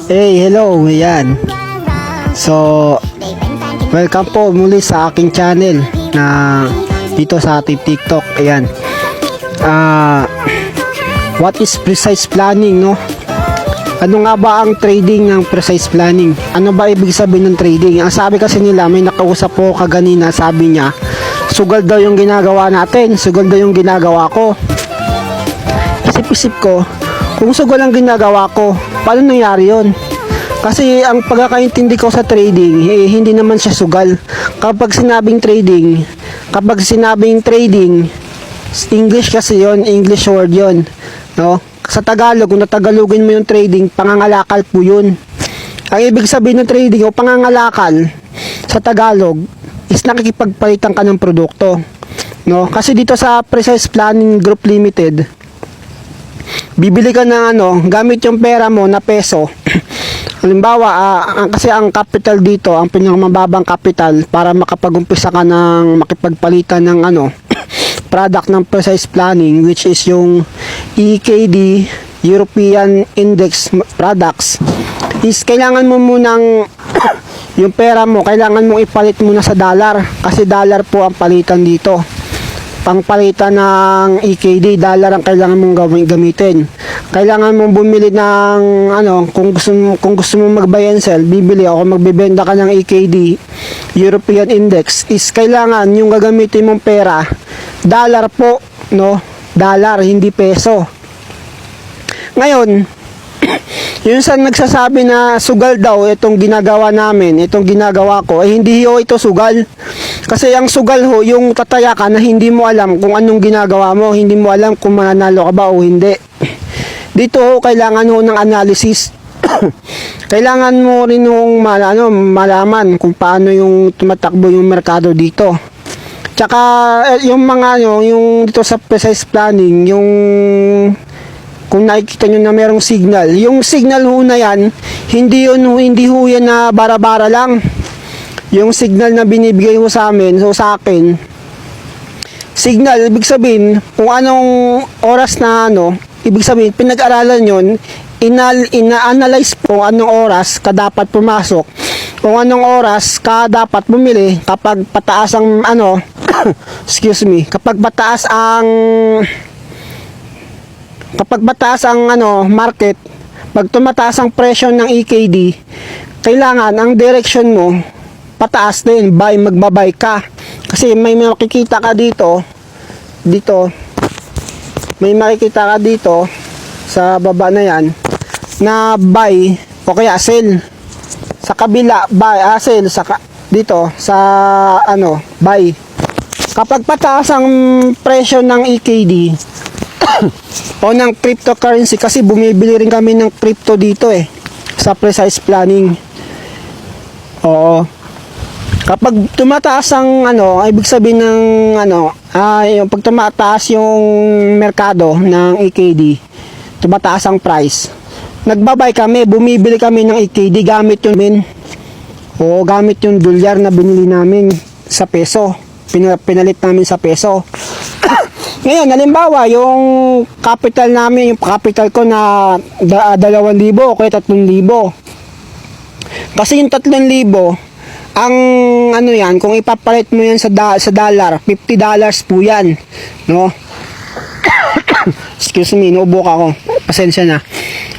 Hey, hello, yan. So, welcome po muli sa aking channel na dito sa ating TikTok. Ayan. What is precise planning, no? Ano nga ba ang trading ng precise planning? Ano ba ibig sabihin ng trading? Ang sabi kasi nila, may nakausap po kaganina, sabi niya, sugal daw yung ginagawa natin, sugal daw yung ginagawa ko. Isip-isip ko, kung sugal ang ginagawa ko, paano nangyari yun? Kasi ang pagkakaintindi ko sa trading, hindi naman siya sugal. Kapag sinabing trading, English kasi yon, English word yon, no? Sa Tagalog, kung natagalogin mo yung trading, pangangalakal po yun. Ang ibig sabihin ng trading o pangangalakal sa Tagalog is nakikipagpalitan ka ng produkto, no? Kasi dito sa Precise Planning Group Limited, bibili ka ng gamit yung pera mo na peso. Halimbawa, kasi ang capital dito, ang pinakamababang capital para makapag-umpisa ka ng makipagpalitan ng product ng Precise Planning, which is yung EKD, European Index Products, is kailangan mo munang yung pera mo, kailangan mong ipalit muna sa dollar, kasi dollar po ang palitan dito. Pangpalitan ng EKD, dollar ang kailangan mong gamitin. Kailangan mong bumili ng kung gusto mong mag-buy and sell, bibili ako, magbebenta ka ng EKD, European Index, is kailangan yung gagamitin mong pera dollar po, no? Dollar, hindi peso. Ngayon, yun sa nagsasabi na sugal daw itong ginagawa namin, itong ginagawa ko, hindi ito sugal. Kasi ang sugal ho, yung tataya ka na hindi mo alam kung anong ginagawa mo, hindi mo alam kung mananalo ka ba o hindi. Dito ho, kailangan ho ng analysis. Kailangan mo rin hong malaman kung paano yung tumatakbo yung merkado dito. Tsaka yung mga yung dito sa Precise Planning, yung kung nakikita nyo na merong signal, yung signal ho na yan, hindi ho yan na bara-bara lang. Yung signal na binibigay ho sa amin, so sa akin, signal, ibig sabihin, kung anong oras na ibig sabihin, pinag-aralan yun, ina-analyze po anong oras ka dapat pumasok, kung anong oras ka dapat bumili kapag pataas ang kapag mataas ang market, pag tumataas ang presyo ng EKD, kailangan ang direction mo pataas din, magbabay ka. Kasi may makikita ka dito may makikita ka dito sa baba na yan na buy o kaya sell. Sa kabila buy, sell dito sa buy. Kapag pataas ang presyo ng EKD o ng cryptocurrency, kasi bumibili rin kami ng crypto dito sa Precise Planning. Oo. Kapag tumataas ang ibig sabihin ng yung pag tumataas yung merkado ng EKD, tumataas ang price. Nagbabay kami, bumibili kami ng EKD gamit yung dolyar na binili namin sa peso. Pinalit namin sa peso. Ngayon, halimbawa, yung capital namin, yung capital ko na 2,000 o kaya 3,000. Kasi yung 3,000, ang yan, kung ipapalit mo yan sa dollar, $50 po yan, no? Excuse me, naubok ako, pasensya na.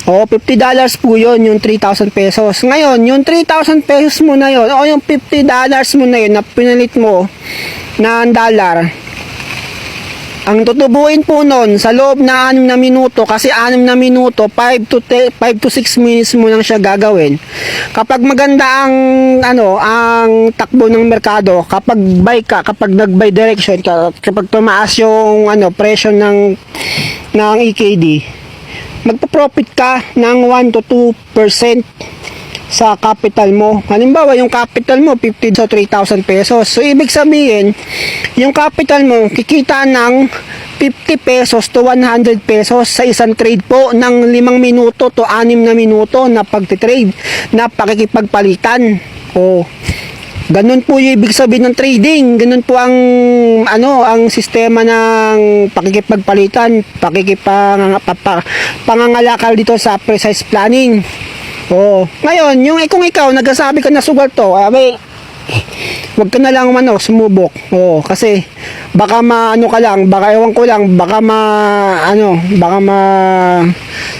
$50 po yun, yung 3,000 pesos. Ngayon, yung 3,000 pesos mo na yun, o yung $50 mo na yun, na pinalit mo ng dollar, ang tutubuin po nun sa loob na 6 na minuto, kasi 6 na minuto, 5 to 6 minutes mo lang siya gagawin. Kapag maganda ang takbo ng merkado, kapag nag-buy direction ka, kapag tumaas yung presyo ng EKD, magpo-profit ka ng 1 to 2% sa capital mo. Halimbawa, yung capital mo 50 sa 3,000 pesos. So ibig sabihin, yung capital mo kikita ng 50 pesos to 100 pesos sa isang trade po ng 5 minuto to 6 na minuto na pagtitrade, na pakikipagpalitan. Ganun po yung ibig sabihin ng trading. Ganun po ang ang sistema ng pakikipagpalitan, pangangalakal dito sa Precise Planning. Oo. Ngayon, yung kung ikaw nagsasabi ka na sugal to, abay, wag ka na lang sumubok. Oo, kasi baka maano ka lang, baka ewan ko lang, baka baka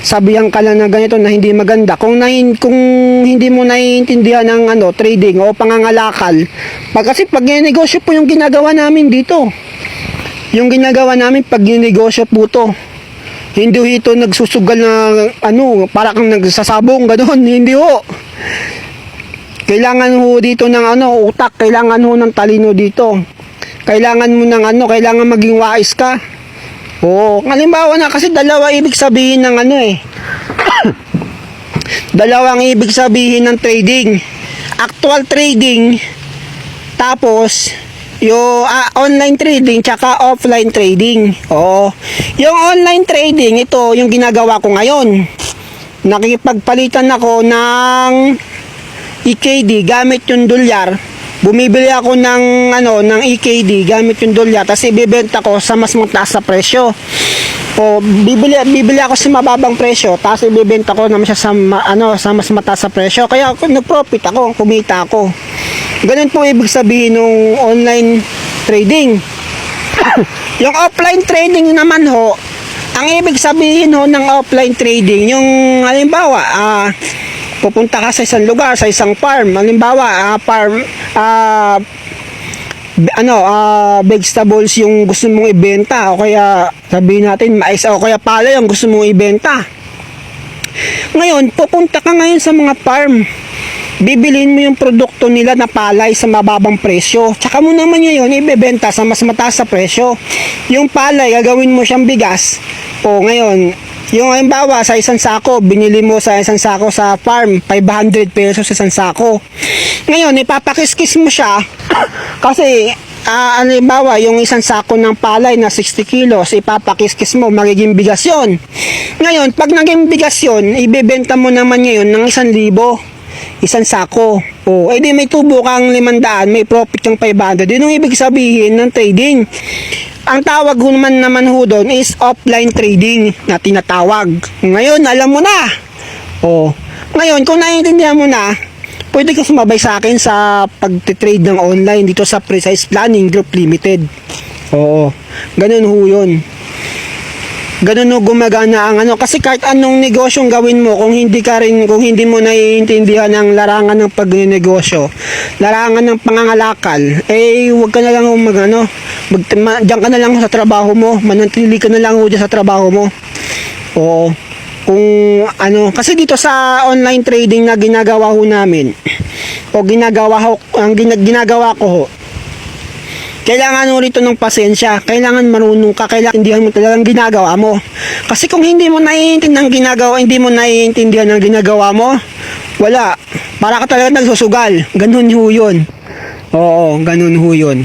sabihan ka lang na ganito na hindi maganda. Kung hindi mo naiintindihan ng trading o pangangalakal. Kasi pag negosyo po yung ginagawa namin dito. Yung ginagawa namin pag negosyo po to. Hindi ito nagsusugal na para kang nagsasabong ganoon, hindi ho. Kailangan ho dito ng utak, kailangan ho ng talino dito. Kailangan mo ng kailangan maging wais ka. Oo, halimbawa na kasi dalawa ibig sabihin ng dalawang ibig sabihin ng trading. Actual trading, tapos yung online trading tsaka offline trading. Oo. Yung online trading, ito yung ginagawa ko ngayon. Nakikipagpalitan ako ng EKD gamit yung dolyar. Bumibili ako ng EKD gamit yung dolyar, tapos ibebenta ko sa mas mataas sa presyo. O bibili ako sa mababang presyo, tapos ibebenta ko naman siya sa mas mataas sa presyo. Kaya nag-profit ako, kumita ako. Ganun po ibig sabihin ng online trading. Yung offline trading naman ho, ang ibig sabihin ho ng offline trading, yung halimbawa, pupunta ka sa isang lugar, sa isang farm, halimbawa, vegetables yung gusto mong ibenta, o kaya sabihin natin mais, o kaya palay yung gusto mong ibenta. Ngayon, pupunta ka ngayon sa mga farm, bibilin mo yung produkto nila na palay sa mababang presyo. Tsaka mo naman yun ibebenta sa mas mataas sa presyo. Yung palay, gagawin mo siyang bigas. O ngayon, yung halimbawa sa isang sako, binili mo sa isang sako sa farm, 500 pesos sa isang sako. Ngayon, ipapakiskis mo siya kasi halimbawa, yung isang sako ng palay na 60 kilos, ipapakiskis mo, magiging bigas yun. Ngayon, pag naging bigas yun, ibebenta mo naman ngayon ng 1,000. Isang sako. O, edi may tubo kang 500, may profit kang 500. Yun ang ibig sabihin ng trading. Ang tawag naman ho doon is offline trading na tinatawag. Ngayon, alam mo na. O, ngayon, kung naiintindihan mo na, pwede ka sumabay sa akin sa pag-trade ng online dito sa Precise Planning Group Limited. Oo, ganun ho yun. Ganun ho gumagana ang kasi kahit anong negosyong gawin mo, kung hindi mo naiintindihan ang larangan ng pagnenegosyo, larangan ng pangangalakal, wag ka na lang diyan ka na lang sa trabaho mo, manatili ka na lang ho dyan sa trabaho mo. Oo. Kung kasi dito sa online trading na ginagawa ho namin, o ginagawa ko ho, kailangan mo rito ng pasensya, kailangan marunong ka, kailangan intindihan mo talagang ginagawa mo. Kasi kung hindi mo naiintindihan ang ginagawa mo, wala. Para ka talaga nagsusugal. Ganun ho yun. Oo, ganun ho yun.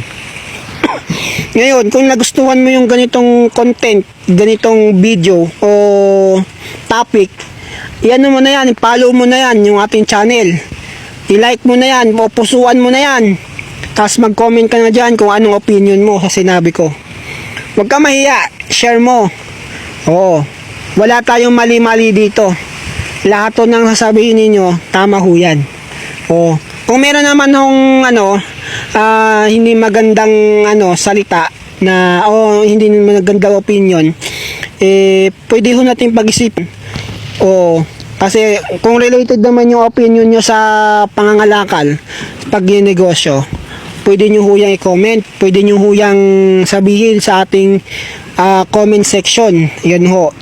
Ngayon, kung nagustuhan mo yung ganitong content, ganitong video o topic, i-ano mo na yan, i-follow mo na yan yung ating channel. I-like mo na yan, o pusuan mo na yan. Tapos mag-comment ka na dyan kung anong opinion mo sa sinabi ko. Huwag ka mahiya, share mo. Oo, wala tayong mali-mali dito. Lahat to nang sasabihin ninyo, tama ho yan. Oo, kung meron naman hong hindi magandang salita na hindi magandang opinion, pwede ho natin pag-isipan. Oo, kasi kung related naman yung opinion nyo sa pangangalakal, pag negosyo, pwede nyo huyang i-comment, pwede nyo huyang sabihin sa ating comment section. Yan ho.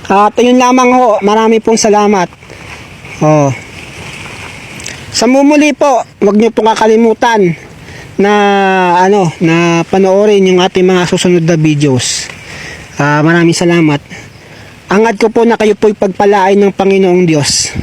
At yun lamang ho, marami pong salamat. Sa mumuli po, huwag nyo pong kakalimutan na na panoorin yung ating mga susunod na videos. Maraming salamat. Angad ko po na kayo po'y pagpalain ng Panginoong Diyos.